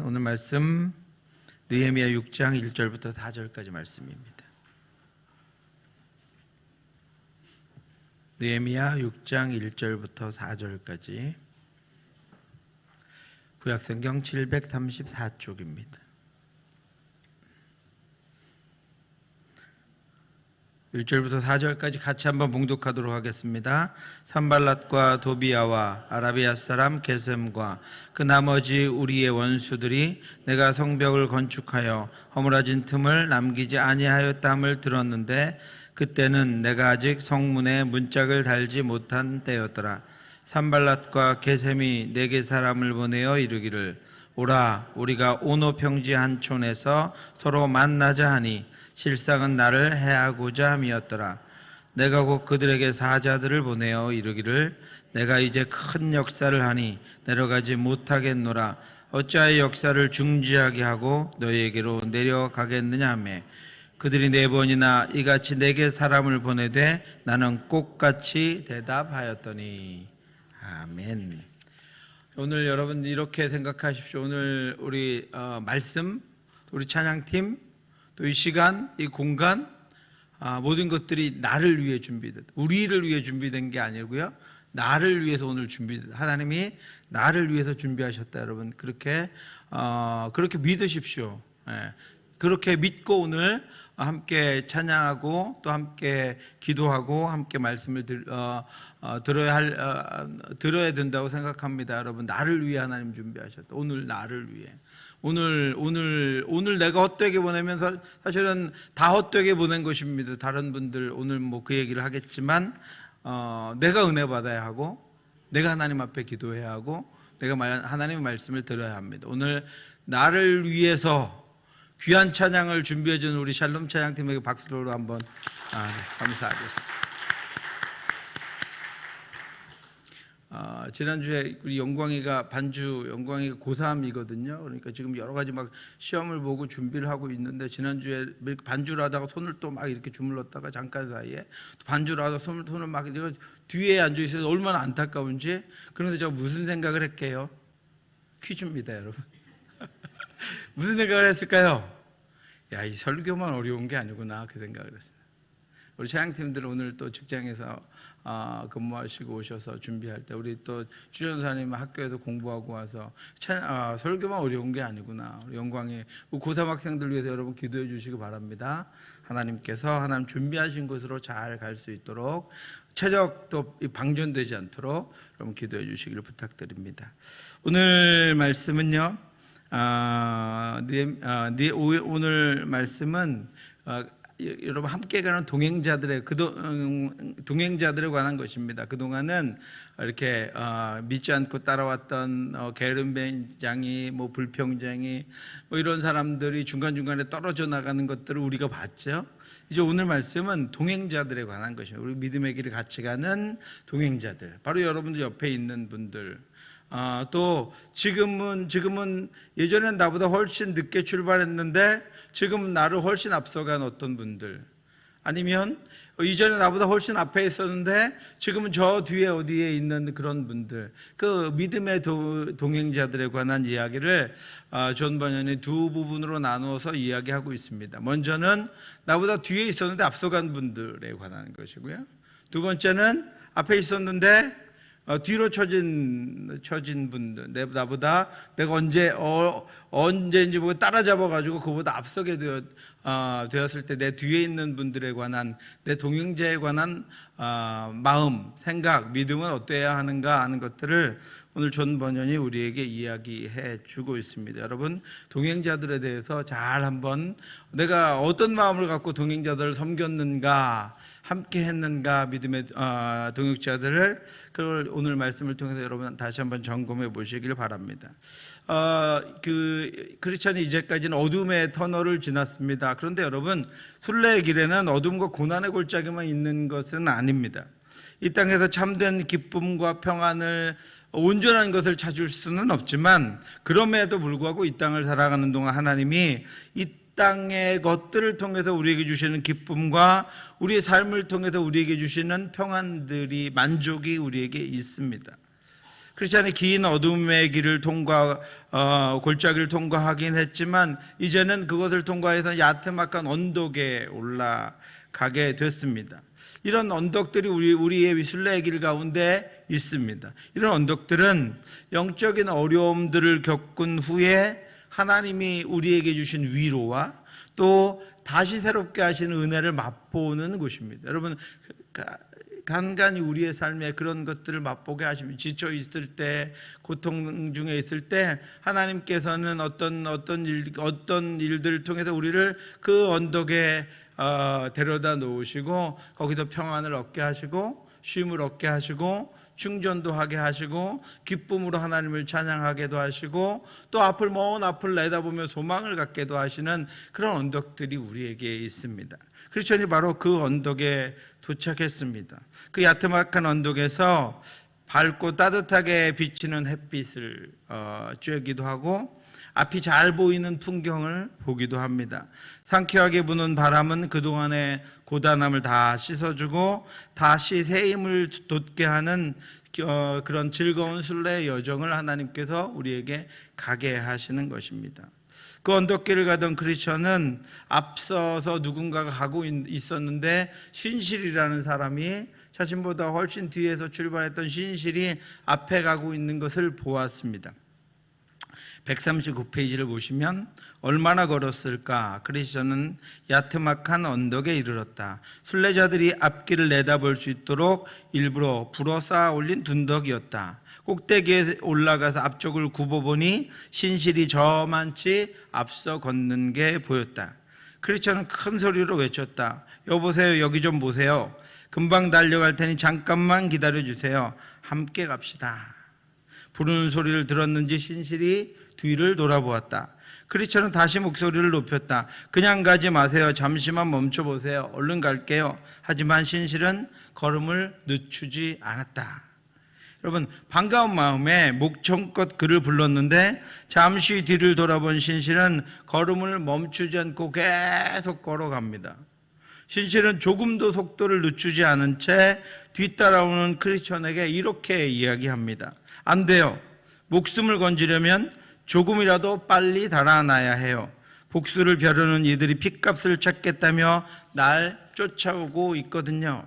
오늘 말씀 느헤미야 6장 1절부터 4절까지 말씀입니다. 느헤미야 6장 1절부터 4절까지 구약성경 734쪽입니다. 1절부터 4절까지 같이 한번 봉독하도록 하겠습니다. 산발랏과 도비야와 아라비아 사람 게셈과 그 나머지 우리의 원수들이 내가 성벽을 건축하여 허물어진 틈을 남기지 아니하였다함을 들었는데 그때는 내가 아직 성문에 문짝을 달지 못한 때였더라. 산발랏과 게셈이 내게 사람을 보내어 이르기를 오라 우리가 오노 평지 한 촌에서 서로 만나자 하니 실상은 나를 해하고자 함이었더라. 내가 곧 그들에게 사자들을 보내어 이르기를 내가 이제 큰 역사를 하니 내려가지 못하겠노라. 어찌하여 역사를 중지하게 하고 너희에게로 내려가겠느냐 하매 그들이 4번이나 이같이 내게 사람을 보내되 나는 꼭같이 대답하였더니 아멘. 오늘 여러분 이렇게 생각하십시오. 오늘 우리 말씀, 우리 찬양팀, 또 이 시간, 이 공간, 모든 것들이 나를 위해 준비됐다. 우리를 위해 준비된 게 아니고요. 나를 위해서 오늘 준비됐다. 하나님이 나를 위해서 준비하셨다. 여러분 그렇게 믿으십시오. 그렇게 믿고 오늘 함께 찬양하고 또 함께 기도하고 함께 말씀을 들어야 된다고 생각합니다. 여러분 나를 위해 하나님 준비하셨다. 오늘 나를 위해. 오늘 내가 헛되게 보내면 사실은 다 헛되게 보낸 것입니다. 다른 분들 오늘 뭐 그 얘기를 하겠지만 내가 은혜 받아야 하고 내가 하나님 앞에 기도해야 하고 내가 하나님의 말씀을 들어야 합니다. 오늘 나를 위해서 귀한 찬양을 준비해 준 우리 샬롬 찬양팀에게 박수로 한번 감사하겠습니다. 지난주에 우리 영광이가 영광이가 고3이거든요. 그러니까 지금 여러 가지 막 시험을 보고 준비를 하고 있는데 지난주에 반주를 하다가 손을 또 막 이렇게 주물렀다가 잠깐 사이에 또 반주를 하다가 손을 막 뒤에 앉아 있어서 얼마나 안타까운지. 그런데 제가 무슨 생각을 했게요? 퀴즈입니다, 여러분. 무슨 생각을 했을까요? 야, 이 설교만 어려운 게 아니구나 그 생각을 했어요. 우리 찬양팀들 오늘 또 직장에서 근무하시고 오셔서 준비할 때 우리 또 주전사님 학교에서 공부하고 와서 설교만 어려운 게 아니구나. 우리 영광이 고3 학생들 위해서 여러분 기도해 주시기 바랍니다. 하나님께서 하나님 준비하신 곳으로 잘 갈 수 있도록 체력도 방전되지 않도록 여러분 기도해 주시기를 부탁드립니다. 오늘 말씀은요. 오늘 말씀은 여러분 함께 가는 동행자들에 관한 것입니다. 그동안은 이렇게 믿지 않고 따라왔던 게으름뱅장이 불평쟁이 이런 사람들이 중간중간에 떨어져 나가는 것들을 우리가 봤죠. 이제 오늘 말씀은 동행자들에 관한 것입니다. 우리 믿음의 길을 같이 가는 동행자들, 바로 여러분들 옆에 있는 분들. 또 지금은 예전엔 나보다 훨씬 늦게 출발했는데 지금 나를 훨씬 앞서간 어떤 분들, 아니면 이전에 나보다 훨씬 앞에 있었는데 지금은 저 뒤에 어디에 있는 그런 분들, 그 믿음의 동행자들에 관한 이야기를 존 버년이 두 부분으로 나누어서 이야기하고 있습니다. 먼저는 나보다 뒤에 있었는데 앞서간 분들에 관한 것이고요. 두 번째는 앞에 있었는데 뒤로 처진 분들, 나보다 내가 언제인지 보고 따라잡아가지고 그보다 앞서게 되었을 때 내 뒤에 있는 분들에 관한, 내 동행자에 관한 마음, 생각, 믿음은 어때야 하는가 하는 것들을 오늘 존 버년이 우리에게 이야기해 주고 있습니다. 여러분 동행자들에 대해서 잘 한번 내가 어떤 마음을 갖고 동행자들을 섬겼는가, 함께 했는가, 믿음의 동역자들을, 그걸 오늘 말씀을 통해서 여러분 다시 한번 점검해 보시길 바랍니다. 크리스찬이 이제까지는 어둠의 터널을 지났습니다. 그런데 여러분 순례의 길에는 어둠과 고난의 골짜기만 있는 것은 아닙니다. 이 땅에서 참된 기쁨과 평안을, 온전한 것을 찾을 수는 없지만 그럼에도 불구하고 이 땅을 살아가는 동안 하나님이 이 땅의 것들을 통해서 우리에게 주시는 기쁨과 우리의 삶을 통해서 우리에게 주시는 평안들이, 만족이 우리에게 있습니다. 크리스찬이 긴 어둠의 길을 골짜기를 통과하긴 했지만 이제는 그것을 통과해서 야트막한 언덕에 올라가게 됐습니다. 이런 언덕들이 우리의 순례의 길 가운데 있습니다. 이런 언덕들은 영적인 어려움들을 겪은 후에 하나님이 우리에게 주신 위로와 또 다시 새롭게 하시는 은혜를 맛보는 곳입니다. 여러분, 간간히 우리의 삶에 그런 것들을 맛보게 하시면, 지쳐 있을 때, 고통 중에 있을 때 하나님께서는 어떤 일들을 통해서 우리를 그 언덕에 데려다 놓으시고 거기서 평안을 얻게 하시고 쉼을 얻게 하시고 충전도 하게 하시고 기쁨으로 하나님을 찬양하게도 하시고 또 먼 앞을 내다보며 소망을 갖게도 하시는 그런 언덕들이 우리에게 있습니다. 크리스천이 바로 그 언덕에 도착했습니다. 그 야트막한 언덕에서 밝고 따뜻하게 비치는 햇빛을 쬐기도 하고 앞이 잘 보이는 풍경을 보기도 합니다. 상쾌하게 부는 바람은 그동안의 고단함을 다 씻어주고 다시 새 힘을 돋게 하는 그런 즐거운 순례의 여정을 하나님께서 우리에게 가게 하시는 것입니다. 그 언덕길을 가던 크리스천은 앞서서 누군가가 가고 있었는데 신실이라는 사람이 자신보다 훨씬 뒤에서 출발했던 신실이 앞에 가고 있는 것을 보았습니다. 139페이지를 보시면 얼마나 걸었을까? 크리스천은 야트막한 언덕에 이르렀다. 순례자들이 앞길을 내다볼 수 있도록 일부러 불어 쌓아 올린 둔덕이었다. 꼭대기에 올라가서 앞쪽을 굽어보니 신실이 저만치 앞서 걷는 게 보였다. 크리스천은 큰 소리로 외쳤다. 여보세요, 여기 좀 보세요. 금방 달려갈 테니 잠깐만 기다려주세요. 함께 갑시다. 부르는 소리를 들었는지 신실이 뒤를 돌아보았다. 크리스천은 다시 목소리를 높였다. 그냥 가지 마세요. 잠시만 멈춰보세요. 얼른 갈게요. 하지만 신실은 걸음을 늦추지 않았다. 여러분, 반가운 마음에 목청껏 그를 불렀는데 잠시 뒤를 돌아본 신실은 걸음을 멈추지 않고 계속 걸어갑니다. 신실은 조금도 속도를 늦추지 않은 채 뒤따라오는 크리스천에게 이렇게 이야기합니다. 안 돼요. 목숨을 건지려면 조금이라도 빨리 달아나야 해요. 복수를 벼르는 이들이 핏값을 찾겠다며 날 쫓아오고 있거든요.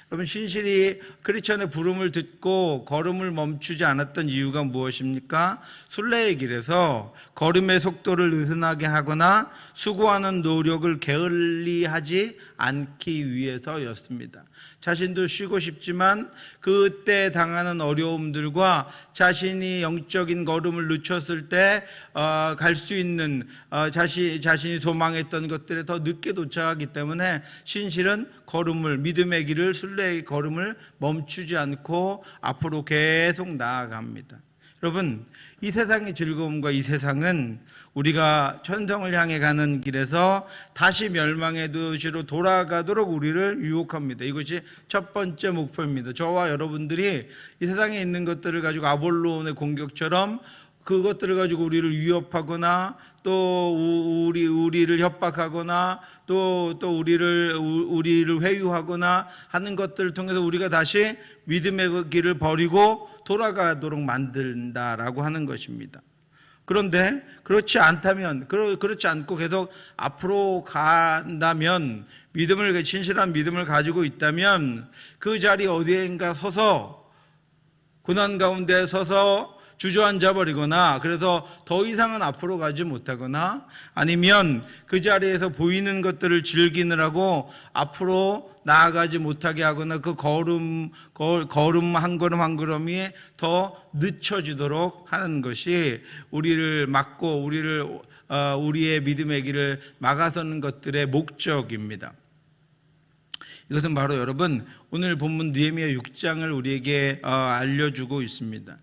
여러분, 신실이 크리스천의 부름을 듣고 걸음을 멈추지 않았던 이유가 무엇입니까? 순례의 길에서 걸음의 속도를 느슨하게 하거나 수고하는 노력을 게을리하지 않기 위해서였습니다. 자신도 쉬고 싶지만 그때 당하는 어려움들과 자신이 영적인 걸음을 늦췄을 때 갈 수 있는 자신이 소망했던 것들에 더 늦게 도착하기 때문에 신실은 믿음의 길을, 순례의 걸음을 멈추지 않고 앞으로 계속 나아갑니다. 여러분, 이 세상의 즐거움과 이 세상은 우리가 천성을 향해 가는 길에서 다시 멸망의 도시로 돌아가도록 우리를 유혹합니다. 이것이 첫 번째 목표입니다. 저와 여러분들이 이 세상에 있는 것들을 가지고 아볼론의 공격처럼 그것들을 가지고 우리를 위협하거나 또 우리를 협박하거나 또 우리를 회유하거나 하는 것들을 통해서 우리가 다시 믿음의 길을 버리고 돌아가도록 만든다라고 하는 것입니다. 그런데 그렇지 않고 계속 앞으로 간다면, 신실한 믿음을 가지고 있다면 그 자리 어디엔가 서서, 고난 가운데 서서 주저앉아 버리거나, 그래서 더 이상은 앞으로 가지 못하거나, 아니면 그 자리에서 보이는 것들을 즐기느라고 앞으로 나아가지 못하게 하거나 그 걸음 한 걸음 한 걸음이 더 늦춰지도록 하는 것이 우리를 막고 우리의 믿음의 길을 막아서는 것들의 목적입니다. 이것은 바로 여러분, 오늘 본문 느헤미야 6장을 우리에게 알려주고 있습니다.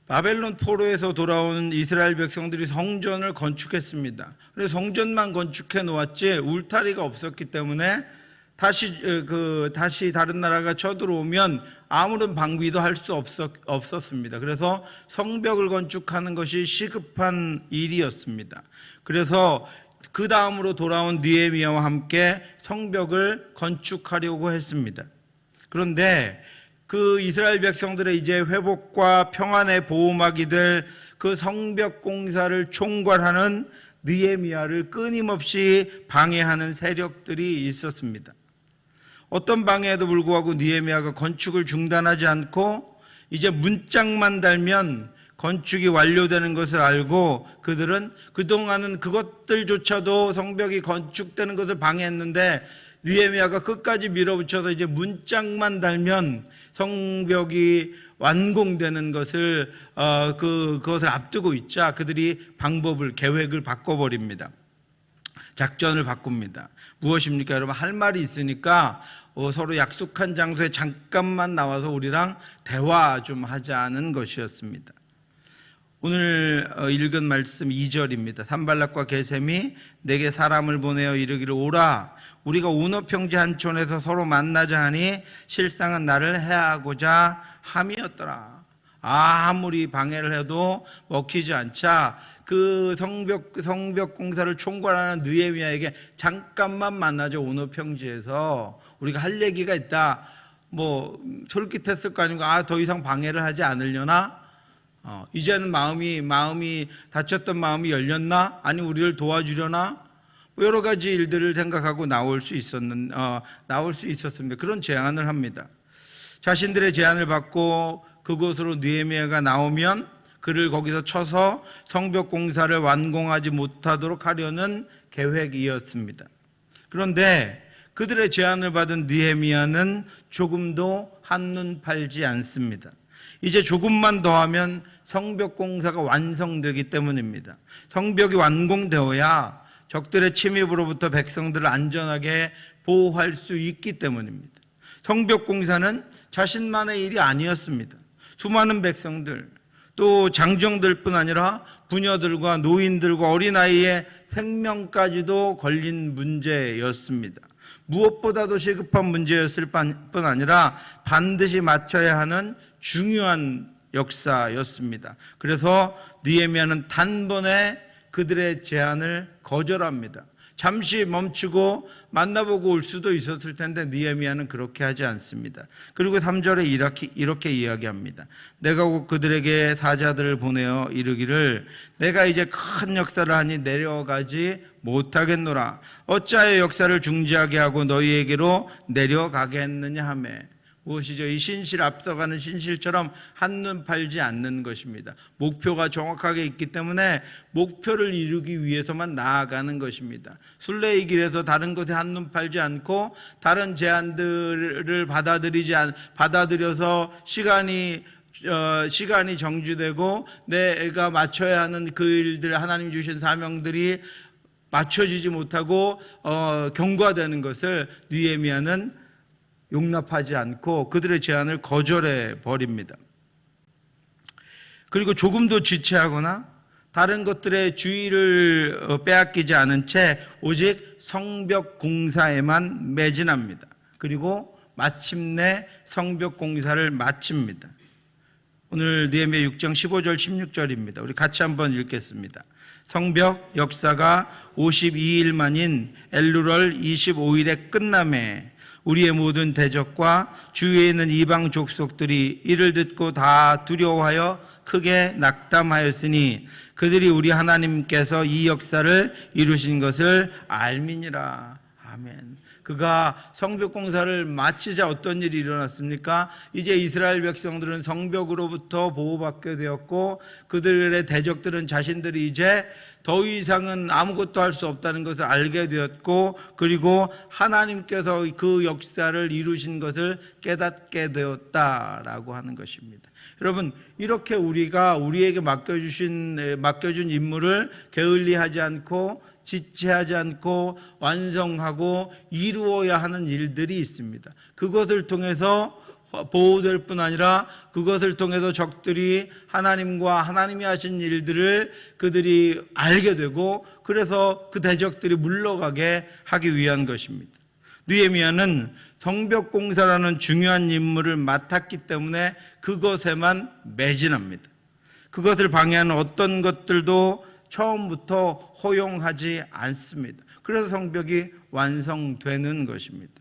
바벨론 포로에서 돌아온 이스라엘 백성들이 성전을 건축했습니다. 그래서 성전만 건축해 놓았지 울타리가 없었기 때문에 다시 다른 나라가 쳐들어오면 아무런 방비도 할 수 없었습니다. 그래서 성벽을 건축하는 것이 시급한 일이었습니다. 그래서 그 다음으로 돌아온 느헤미야와 함께 성벽을 건축하려고 했습니다. 그런데 그 이스라엘 백성들의 이제 회복과 평안의 보호막이 될 그 성벽 공사를 총괄하는 느헤미야를 끊임없이 방해하는 세력들이 있었습니다. 어떤 방해에도 불구하고 느헤미야가 건축을 중단하지 않고 이제 문짝만 달면 건축이 완료되는 것을 알고 그들은 그동안은 그것들조차도 성벽이 건축되는 것을 방해했는데 느헤미야가 끝까지 밀어붙여서 이제 문짝만 달면 성벽이 완공되는 것을 그것을 앞두고 있자 그들이 계획을 바꿔버립니다. 작전을 바꿉니다. 무엇입니까? 여러분, 할 말이 있으니까 서로 약속한 장소에 잠깐만 나와서 우리랑 대화 좀 하자는 것이었습니다. 오늘 읽은 말씀 2절입니다. 산발락과 게셈이 내게 사람을 보내어 이르기를 오라 우리가 오너 평지 한 촌에서 서로 만나자 하니 실상은 나를 해하고자 함이었더라. 아무리 방해를 해도 먹히지 않자 그 성벽 공사를 총괄하는 느헤미야에게 잠깐만 만나자 오너 평지에서 우리가 할 얘기가 있다. 뭐 솔깃했을 거 아니고 더 이상 방해를 하지 않으려나? 이제는 마음이 다쳤던 마음이 열렸나? 아니 우리를 도와주려나? 여러 가지 일들을 생각하고 나올 수 있었습니다. 그런 제안을 합니다. 자신들의 제안을 받고 그곳으로 느헤미야가 나오면 그를 거기서 쳐서 성벽 공사를 완공하지 못하도록 하려는 계획이었습니다. 그런데 그들의 제안을 받은 느헤미야는 조금도 한눈 팔지 않습니다. 이제 조금만 더 하면 성벽 공사가 완성되기 때문입니다. 성벽이 완공되어야 적들의 침입으로부터 백성들을 안전하게 보호할 수 있기 때문입니다. 성벽 공사는 자신만의 일이 아니었습니다. 수많은 백성들, 또 장정들뿐 아니라 부녀들과 노인들과 어린아이의 생명까지도 걸린 문제였습니다. 무엇보다도 시급한 문제였을 뿐 아니라 반드시 맞춰야 하는 중요한 역사였습니다. 그래서 느헤미야는 단번에 그들의 제안을 거절합니다. 잠시 멈추고 만나보고 올 수도 있었을 텐데 느헤미야는 그렇게 하지 않습니다. 그리고 3절에 이렇게 이야기합니다. 내가 곧 그들에게 사자들을 보내어 이르기를 내가 이제 큰 역사를 하니 내려가지 못하겠노라. 어찌하여 역사를 중지하게 하고 너희에게로 내려가겠느냐 하며. 무엇이죠? 이 신실 앞서가는 신실처럼 한눈 팔지 않는 것입니다. 목표가 정확하게 있기 때문에 목표를 이루기 위해서만 나아가는 것입니다. 순례의 길에서 다른 것에 한눈 팔지 않고 다른 제안들을 받아들여서 시간이 정지되고 내가 맞춰야 하는 그 일들, 하나님 주신 사명들이 맞춰지지 못하고 경과되는 것을 느헤미야는 용납하지 않고 그들의 제안을 거절해 버립니다. 그리고 조금도 지체하거나 다른 것들의 주의를 빼앗기지 않은 채 오직 성벽 공사에만 매진합니다. 그리고 마침내 성벽 공사를 마칩니다. 오늘 느헤미야 6장 15절 16절입니다. 우리 같이 한번 읽겠습니다. 성벽 역사가 52일 만인 엘루럴 25일에 끝남에 우리의 모든 대적과 주위에 있는 이방 족속들이 이를 듣고 다 두려워하여 크게 낙담하였으니 그들이 우리 하나님께서 이 역사를 이루신 것을 알미니라. 아멘. 그가 성벽 공사를 마치자 어떤 일이 일어났습니까? 이제 이스라엘 백성들은 성벽으로부터 보호받게 되었고 그들의 대적들은 자신들이 이제 더 이상은 아무것도 할 수 없다는 것을 알게 되었고 그리고 하나님께서 그 역사를 이루신 것을 깨닫게 되었다라고 하는 것입니다. 여러분, 이렇게 우리가 우리에게 맡겨준 임무를 게을리하지 않고 지체하지 않고 완성하고 이루어야 하는 일들이 있습니다. 그것을 통해서 보호될 뿐 아니라 그것을 통해서 적들이 하나님과 하나님이 하신 일들을 그들이 알게 되고 그래서 그 대적들이 물러가게 하기 위한 것입니다. 느헤미야는 성벽 공사라는 중요한 임무를 맡았기 때문에 그것에만 매진합니다. 그것을 방해하는 어떤 것들도 처음부터 허용하지 않습니다. 그래서 성벽이 완성되는 것입니다.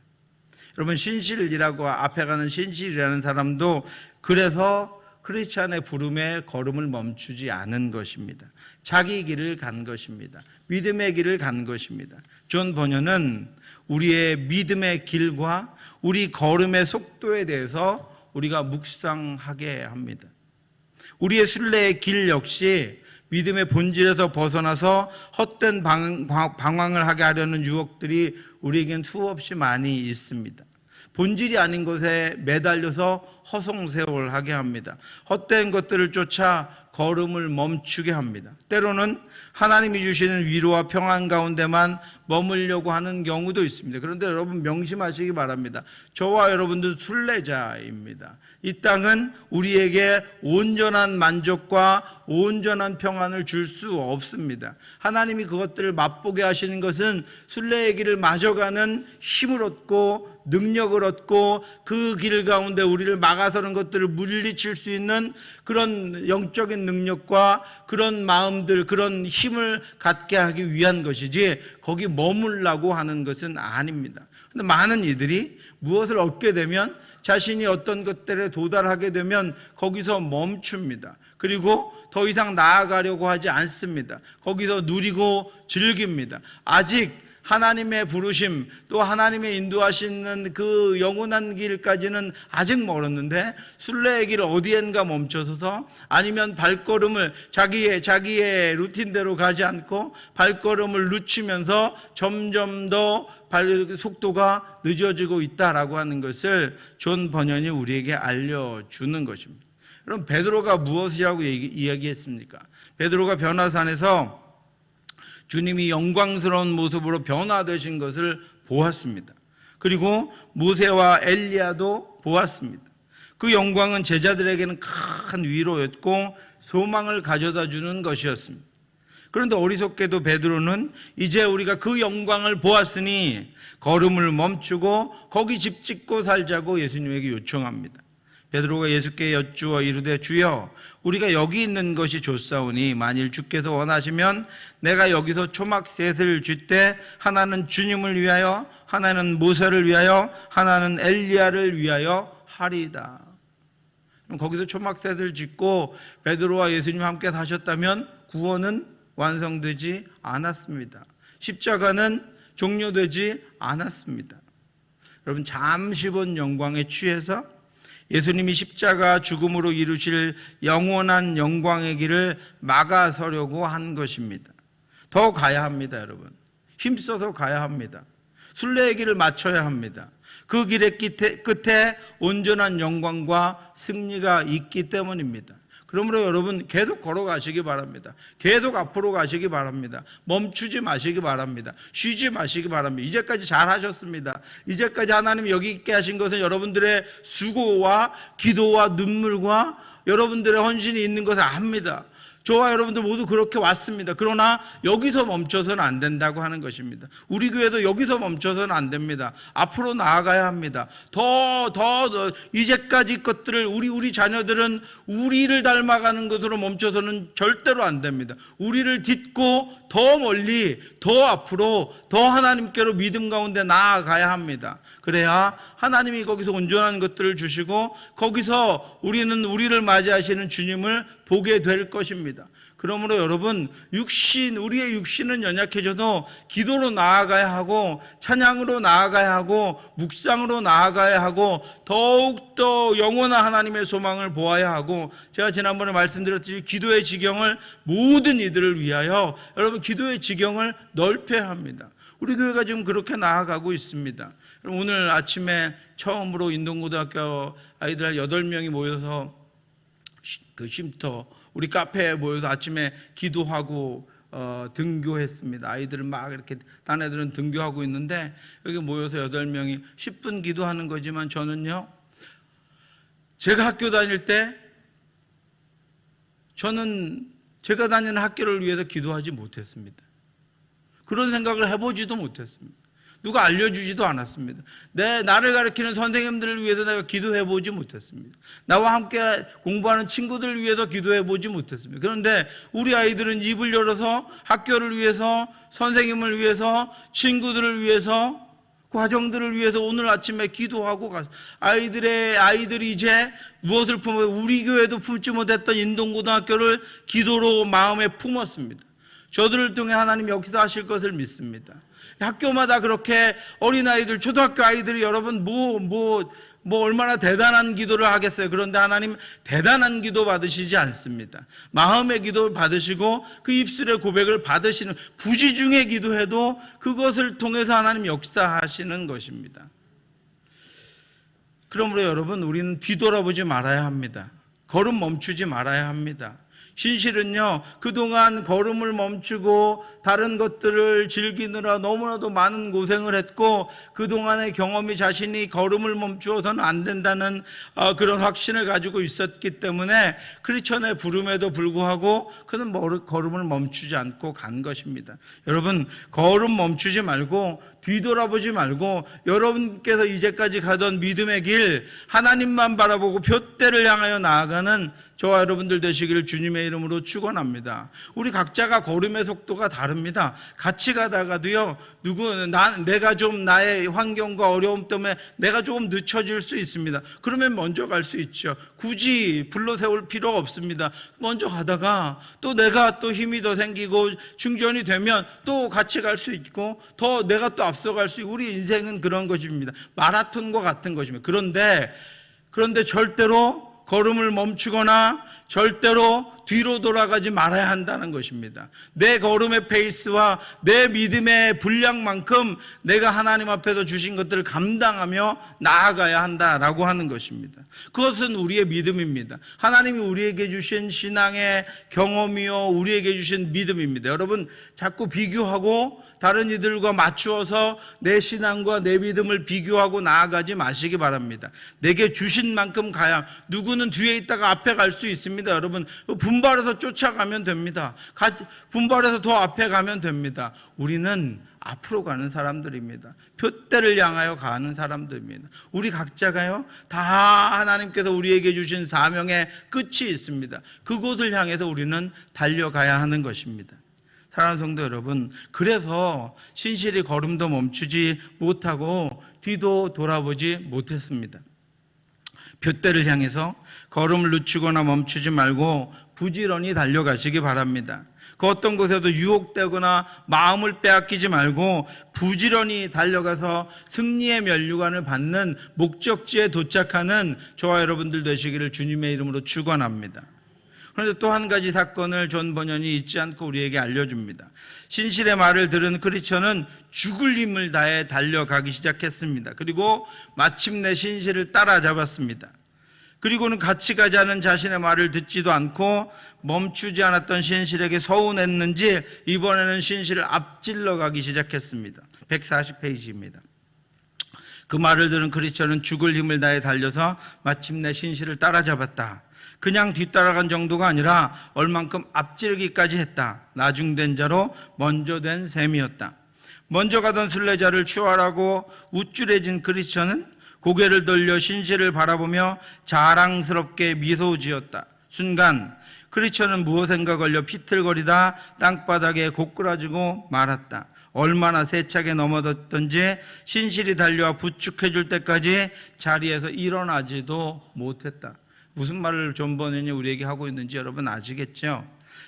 여러분, 신실이라고 앞에 가는 신실이라는 사람도 그래서 크리스찬의 부름에 걸음을 멈추지 않은 것입니다. 자기 길을 간 것입니다. 믿음의 길을 간 것입니다. 존 버녀는 우리의 믿음의 길과 우리 걸음의 속도에 대해서 우리가 묵상하게 합니다. 우리의 순례의 길 역시 믿음의 본질에서 벗어나서 헛된 방황을 하게 하려는 유혹들이 우리에겐 수없이 많이 있습니다. 본질이 아닌 것에 매달려서 허송세월하게 합니다. 헛된 것들을 쫓아 걸음을 멈추게 합니다. 때로는 하나님이 주시는 위로와 평안 가운데만 머물려고 하는 경우도 있습니다. 그런데 여러분, 명심하시기 바랍니다. 저와 여러분들 순례자입니다. 이 땅은 우리에게 온전한 만족과 온전한 평안을 줄 수 없습니다. 하나님이 그것들을 맛보게 하시는 것은 순례의 길을 마저가는 힘을 얻고 능력을 얻고 그 길 가운데 우리를 막아서는 것들을 물리칠 수 있는 그런 영적인 능력과 그런 마음들, 그런 힘을 갖게 하기 위한 것이지 거기 머물라고 하는 것은 아닙니다. 그런데 많은 이들이 무엇을 얻게 되면, 자신이 어떤 것들에 도달하게 되면 거기서 멈춥니다. 그리고 더 이상 나아가려고 하지 않습니다. 거기서 누리고 즐깁니다. 아직 하나님의 부르심, 또 하나님의 인도하시는 그 영원한 길까지는 아직 멀었는데 순례의 길 어디엔가 멈춰서서, 아니면 발걸음을 자기의 루틴대로 가지 않고 발걸음을 늦추면서 점점 더 속도가 늦어지고 있다라고 하는 것을 존 버년이 우리에게 알려주는 것입니다. 그럼 베드로가 무엇이라고 이야기했습니까? 베드로가 변화산에서 주님이 영광스러운 모습으로 변화되신 것을 보았습니다. 그리고 모세와 엘리야도 보았습니다. 그 영광은 제자들에게는 큰 위로였고 소망을 가져다 주는 것이었습니다. 그런데 어리석게도 베드로는 이제 우리가 그 영광을 보았으니 걸음을 멈추고 거기 집 짓고 살자고 예수님에게 요청합니다. 베드로가 예수께 여쭈어 이르되 주여, 우리가 여기 있는 것이 좋사오니 만일 주께서 원하시면 내가 여기서 초막셋을 쥐되 하나는 주님을 위하여, 하나는 모세를 위하여, 하나는 엘리야를 위하여 하리이다. 그럼 거기서 초막셋을 짓고 베드로와 예수님 함께 사셨다면 구원은 완성되지 않았습니다. 십자가는 종료되지 않았습니다. 여러분, 잠시 본 영광에 취해서 예수님이 십자가 죽음으로 이루실 영원한 영광의 길을 막아서려고 한 것입니다. 더 가야 합니다, 여러분. 힘써서 가야 합니다. 순례의 길을 맞춰야 합니다. 그 길의 끝에 온전한 영광과 승리가 있기 때문입니다. 그러므로 여러분, 계속 걸어가시기 바랍니다. 계속 앞으로 가시기 바랍니다. 멈추지 마시기 바랍니다. 쉬지 마시기 바랍니다. 이제까지 잘 하셨습니다. 이제까지 하나님이 여기 있게 하신 것은 여러분들의 수고와 기도와 눈물과 여러분들의 헌신이 있는 것을 압니다. 저와 여러분들 모두 그렇게 왔습니다. 그러나 여기서 멈춰서는 안 된다고 하는 것입니다. 우리 교회도 여기서 멈춰서는 안 됩니다. 앞으로 나아가야 합니다. 더 이제까지 것들을 우리 자녀들은 우리를 닮아가는 것으로 멈춰서는 절대로 안 됩니다. 우리를 딛고 더 멀리, 더 앞으로, 더 하나님께로 믿음 가운데 나아가야 합니다. 그래야 하나님이 거기서 온전한 것들을 주시고 거기서 우리는 우리를 맞이하시는 주님을 보게 될 것입니다. 그러므로 여러분, 우리의 육신은 연약해져도 기도로 나아가야 하고 찬양으로 나아가야 하고 묵상으로 나아가야 하고 더욱더 영원한 하나님의 소망을 보아야 하고, 제가 지난번에 말씀드렸듯이 기도의 지경을 모든 이들을 위하여 여러분 기도의 지경을 넓혀야 합니다. 우리 교회가 지금 그렇게 나아가고 있습니다. 오늘 아침에 처음으로 인동고등학교 아이들 8명이 모여서 그 쉼터 우리 카페에 모여서 아침에 기도하고 등교했습니다. 아이들은 막 이렇게 딴 애들은 등교하고 있는데 여기 모여서 8명이 10분 기도하는 거지만 저는요, 제가 학교 다닐 때 저는 제가 다니는 학교를 위해서 기도하지 못했습니다. 그런 생각을 해보지도 못했습니다. 누가 알려주지도 않았습니다. 나를 가르치는 선생님들을 위해서 내가 기도해보지 못했습니다. 나와 함께 공부하는 친구들을 위해서 기도해보지 못했습니다. 그런데 우리 아이들은 입을 열어서 학교를 위해서, 선생님을 위해서, 친구들을 위해서, 과정들을 위해서 오늘 아침에 기도하고 아이들이 이제 무엇을 품어 우리 교회도 품지 못했던 인동고등학교를 기도로 마음에 품었습니다. 저들을 통해 하나님 역사하실 것을 믿습니다. 학교마다 그렇게 어린아이들, 초등학교 아이들이 여러분 얼마나 대단한 기도를 하겠어요. 그런데 하나님 대단한 기도 받으시지 않습니다. 마음의 기도를 받으시고 그 입술의 고백을 받으시는, 부지중에 기도해도 그것을 통해서 하나님 역사하시는 것입니다. 그러므로 여러분, 우리는 뒤돌아보지 말아야 합니다. 걸음 멈추지 말아야 합니다. 신실은요, 그동안 걸음을 멈추고 다른 것들을 즐기느라 너무나도 많은 고생을 했고, 그동안의 경험이 자신이 걸음을 멈추어서는 안 된다는 그런 확신을 가지고 있었기 때문에 크리스천의 부름에도 불구하고 그는 걸음을 멈추지 않고 간 것입니다. 여러분, 걸음 멈추지 말고 뒤돌아보지 말고 여러분께서 이제까지 가던 믿음의 길, 하나님만 바라보고 표대를 향하여 나아가는 저와 여러분들 되시기를 주님의 이름으로 축원합니다. 우리 각자가 걸음의 속도가 다릅니다. 같이 가다가도요, 내가 좀 나의 환경과 어려움 때문에 내가 조금 늦춰질 수 있습니다. 그러면 먼저 갈 수 있죠. 굳이 불러 세울 필요가 없습니다. 먼저 가다가 또 내가 또 힘이 더 생기고 충전이 되면 또 같이 갈 수 있고 더 내가 또 앞서갈 수 있고, 우리 인생은 그런 것입니다. 마라톤과 같은 것입니다. 그런데 절대로 걸음을 멈추거나 절대로 뒤로 돌아가지 말아야 한다는 것입니다. 내 걸음의 페이스와 내 믿음의 분량만큼 내가 하나님 앞에서 주신 것들을 감당하며 나아가야 한다라고 하는 것입니다. 그것은 우리의 믿음입니다. 하나님이 우리에게 주신 신앙의 경험이요, 우리에게 주신 믿음입니다. 여러분, 자꾸 비교하고 다른 이들과 맞추어서 내 신앙과 내 믿음을 비교하고 나아가지 마시기 바랍니다. 내게 주신 만큼 가야, 누구는 뒤에 있다가 앞에 갈 수 있습니다. 여러분, 분발해서 쫓아가면 됩니다. 분발해서 더 앞에 가면 됩니다. 우리는 앞으로 가는 사람들입니다. 표대를 향하여 가는 사람들입니다. 우리 각자가요, 다 하나님께서 우리에게 주신 사명의 끝이 있습니다. 그곳을 향해서 우리는 달려가야 하는 것입니다. 사랑하는 성도 여러분, 그래서 신실히 걸음도 멈추지 못하고 뒤도 돌아보지 못했습니다. 표대를 향해서 걸음을 늦추거나 멈추지 말고 부지런히 달려가시기 바랍니다. 그 어떤 곳에도 유혹되거나 마음을 빼앗기지 말고 부지런히 달려가서 승리의 면류관을 받는 목적지에 도착하는 저와 여러분들 되시기를 주님의 이름으로 축원합니다. 그런데 또 한 가지 사건을 존 버년이 잊지 않고 우리에게 알려줍니다. 신실의 말을 들은 크리스천은 죽을 힘을 다해 달려가기 시작했습니다. 그리고 마침내 신실을 따라잡았습니다. 그리고는 같이 가자는 자신의 말을 듣지도 않고 멈추지 않았던 신실에게 서운했는지 이번에는 신실을 앞질러 가기 시작했습니다. 140페이지입니다. 그 말을 들은 크리스천은 죽을 힘을 다해 달려서 마침내 신실을 따라잡았다. 그냥 뒤따라간 정도가 아니라 얼만큼 앞지르기까지 했다. 나중된 자로 먼저 된 셈이었다. 먼저 가던 순례자를 추월하고 우쭐해진 크리스천은 고개를 돌려 신실을 바라보며 자랑스럽게 미소 지었다. 순간 크리스천은 무엇인가 걸려 비틀거리다 땅바닥에 고꾸라지고 말았다. 얼마나 세차게 넘어졌던지 신실이 달려와 부축해 줄 때까지 자리에서 일어나지도 못했다. 무슨 말을 존 버년이 우리에게 하고 있는지 여러분 아시겠죠?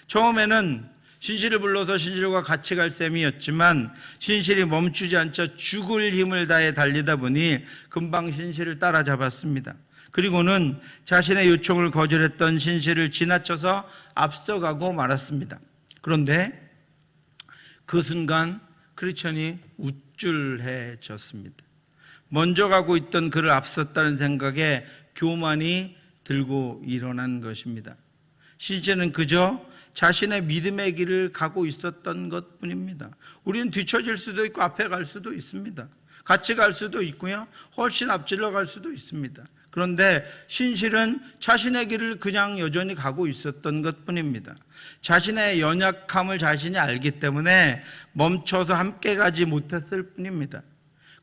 처음에는 신실을 불러서 신실과 같이 갈 셈이었지만 신실이 멈추지 않자 죽을 힘을 다해 달리다 보니 금방 신실을 따라잡았습니다. 그리고는 자신의 요청을 거절했던 신실을 지나쳐서 앞서가고 말았습니다. 그런데 그 순간 크리스천이 우쭐해졌습니다. 먼저 가고 있던 그를 앞섰다는 생각에 교만이 들고 일어난 것입니다. 신실은 그저 자신의 믿음의 길을 가고 있었던 것뿐입니다. 우리는 뒤처질 수도 있고 앞에 갈 수도 있습니다. 같이 갈 수도 있고요, 훨씬 앞질러 갈 수도 있습니다. 그런데 신실은 자신의 길을 그냥 여전히 가고 있었던 것뿐입니다. 자신의 연약함을 자신이 알기 때문에 멈춰서 함께 가지 못했을 뿐입니다.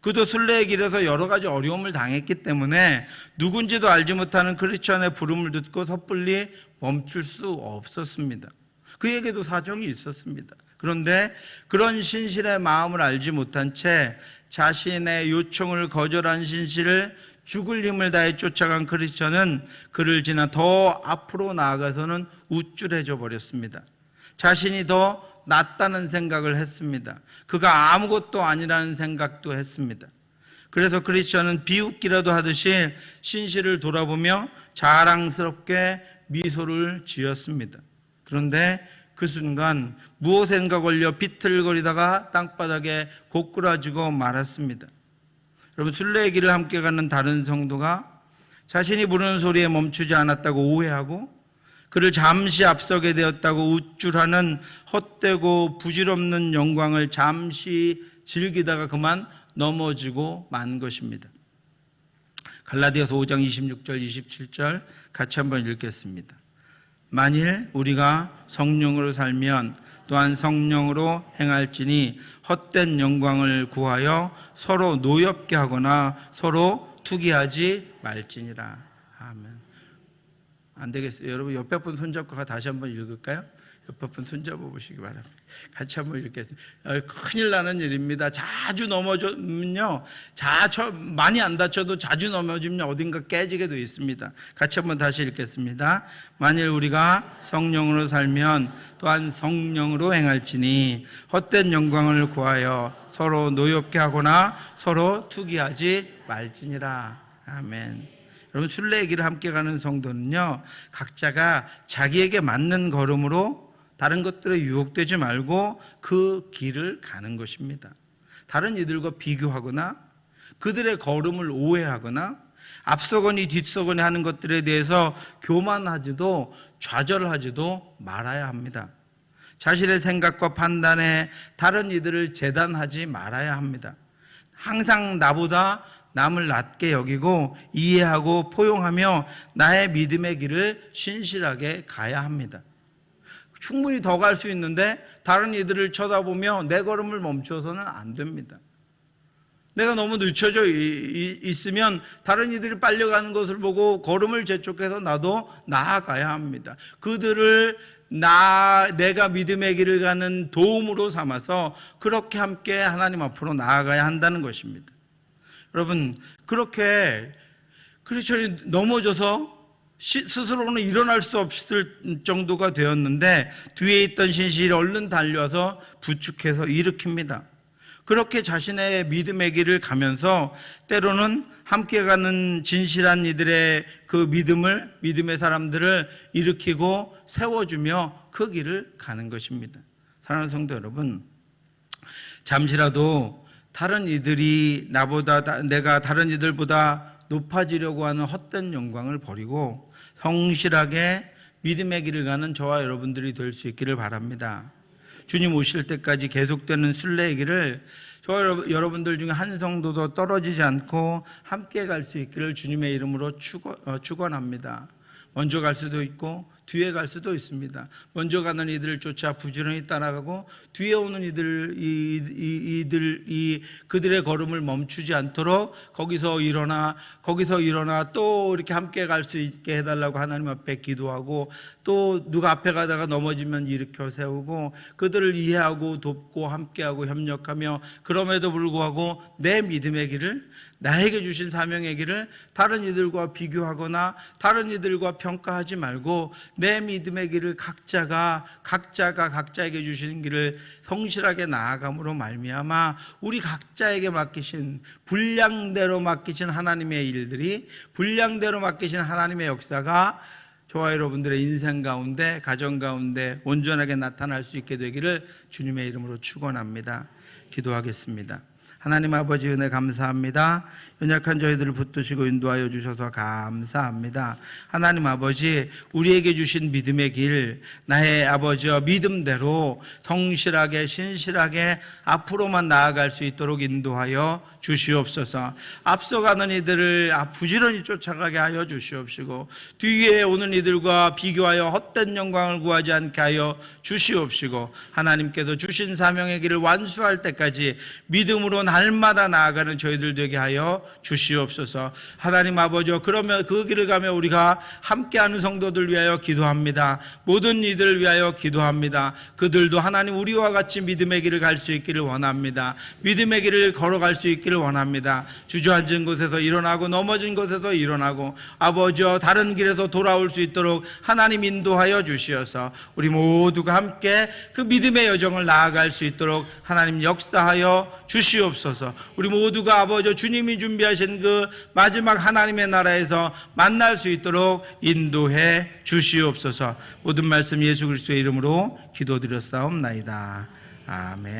그도 순례의 길에서 여러 가지 어려움을 당했기 때문에 누군지도 알지 못하는 크리스천의 부름을 듣고 섣불리 멈출 수 없었습니다. 그에게도 사정이 있었습니다. 그런데 그런 신실의 마음을 알지 못한 채 자신의 요청을 거절한 신실을 죽을 힘을 다해 쫓아간 크리스천은 그를 지나 더 앞으로 나아가서는 우쭐해져 버렸습니다. 자신이 더 낫다는 생각을 했습니다. 그가 아무것도 아니라는 생각도 했습니다. 그래서 크리스천은 비웃기라도 하듯이 신실을 돌아보며 자랑스럽게 미소를 지었습니다. 그런데 그 순간 무엇인가 걸려 비틀거리다가 땅바닥에 고꾸라지고 말았습니다. 여러분, 순례의 길을 함께 가는 다른 성도가 자신이 부르는 소리에 멈추지 않았다고 오해하고 그를 잠시 앞서게 되었다고 우쭐하는 헛되고 부질없는 영광을 잠시 즐기다가 그만 넘어지고 만 것입니다. 갈라디아서 5장 26절 27절 같이 한번 읽겠습니다. 만일 우리가 성령으로 살면 또한 성령으로 행할지니 헛된 영광을 구하여 서로 노엽게 하거나 서로 투기하지 말지니라. 아멘. 안 되겠어요. 여러분 옆에 분 손잡고 다시 한번 읽을까요? 옆에 분 손잡아 보시기 바랍니다. 같이 한번 읽겠습니다. 큰일 나는 일입니다. 자주 넘어지면요, 많이 안 다쳐도 자주 넘어지면 어딘가 깨지게 되어 있습니다. 같이 한번 다시 읽겠습니다. 만일 우리가 성령으로 살면 또한 성령으로 행할지니 헛된 영광을 구하여 서로 노엽게 하거나 서로 투기하지 말지니라. 아멘. 여러분, 순례의 길을 함께 가는 성도는요, 각자가 자기에게 맞는 걸음으로 다른 것들에 유혹되지 말고 그 길을 가는 것입니다. 다른 이들과 비교하거나 그들의 걸음을 오해하거나 앞서거니 뒤서거니 하는 것들에 대해서 교만하지도 좌절하지도 말아야 합니다. 자신의 생각과 판단에 다른 이들을 재단하지 말아야 합니다. 항상 나보다 남을 낮게 여기고 이해하고 포용하며 나의 믿음의 길을 신실하게 가야 합니다. 충분히 더 갈 수 있는데 다른 이들을 쳐다보며 내 걸음을 멈춰서는 안 됩니다. 내가 너무 늦춰져 있으면 다른 이들이 빨려가는 것을 보고 걸음을 재촉해서 나도 나아가야 합니다. 그들을 내가 믿음의 길을 가는 도움으로 삼아서 그렇게 함께 하나님 앞으로 나아가야 한다는 것입니다. 여러분, 그렇게 크리스천이 넘어져서 스스로는 일어날 수 없을 정도가 되었는데 뒤에 있던 신실이 얼른 달려와서 부축해서 일으킵니다. 그렇게 자신의 믿음의 길을 가면서 때로는 함께 가는 진실한 이들의 그 믿음의 사람들을 일으키고 세워주며 그 길을 가는 것입니다. 사랑하는 성도 여러분, 잠시라도 다른 이들이 내가 다른 이들보다 높아지려고 하는 헛된 영광을 버리고 성실하게 믿음의 길을 가는 저와 여러분들이 될 수 있기를 바랍니다. 주님 오실 때까지 계속되는 순례의 길을 저와 여러분들 중에 한 성도도 떨어지지 않고 함께 갈 수 있기를 주님의 이름으로 축원합니다. 먼저 갈 수도 있고 뒤에 갈 수도 있습니다. 먼저 가는 이들을 쫓아 부지런히 따라가고 뒤에 오는 그들의 걸음을 멈추지 않도록 거기서 일어나 또 이렇게 함께 갈 수 있게 해달라고 하나님 앞에 기도하고 또 누가 앞에 가다가 넘어지면 일으켜 세우고 그들을 이해하고 돕고 함께하고 협력하며 그럼에도 불구하고 내 믿음의 길을 나에게 주신 사명의 길을 다른 이들과 비교하거나 다른 이들과 평가하지 말고 내 믿음의 길을 각자가 각자에게 주신 길을 성실하게 나아감으로 말미암아 우리 각자에게 맡기신 분량대로 맡기신 하나님의 일들이 분량대로 맡기신 하나님의 역사가 저와 여러분들의 인생 가운데 가정 가운데 온전하게 나타날 수 있게 되기를 주님의 이름으로 축원합니다. 기도하겠습니다. 하나님 아버지 은혜 감사합니다. 연약한 저희들을 붙드시고 인도하여 주셔서 감사합니다. 하나님 아버지, 우리에게 주신 믿음의 길, 나의 아버지여 믿음대로 성실하게 신실하게 앞으로만 나아갈 수 있도록 인도하여 주시옵소서. 앞서가는 이들을 부지런히 쫓아가게 하여 주시옵시고 뒤에 오는 이들과 비교하여 헛된 영광을 구하지 않게 하여 주시옵시고 하나님께서 주신 사명의 길을 완수할 때까지 믿음으로 날마다 나아가는 저희들 되게 하여 주시옵소서. 하나님 아버지, 그러면 그 길을 가며 우리가 함께하는 성도들 위하여 기도합니다. 모든 이들을 위하여 기도합니다. 그들도 하나님 우리와 같이 믿음의 길을 갈 수 있기를 원합니다. 믿음의 길을 걸어갈 수 있기를 원합니다. 주저앉은 곳에서 일어나고 넘어진 곳에서 일어나고 아버지여 다른 길에서 돌아올 수 있도록 하나님 인도하여 주시어서 우리 모두가 함께 그 믿음의 여정을 나아갈 수 있도록 하나님 역사하여 주시옵소서. 우리 모두가 아버지 주님이 준비하신 그 마지막 하나님의 나라에서 만날 수 있도록 인도해 주시옵소서. 모든 말씀 예수 그리스도의 이름으로 기도드렸사옵나이다. 아멘.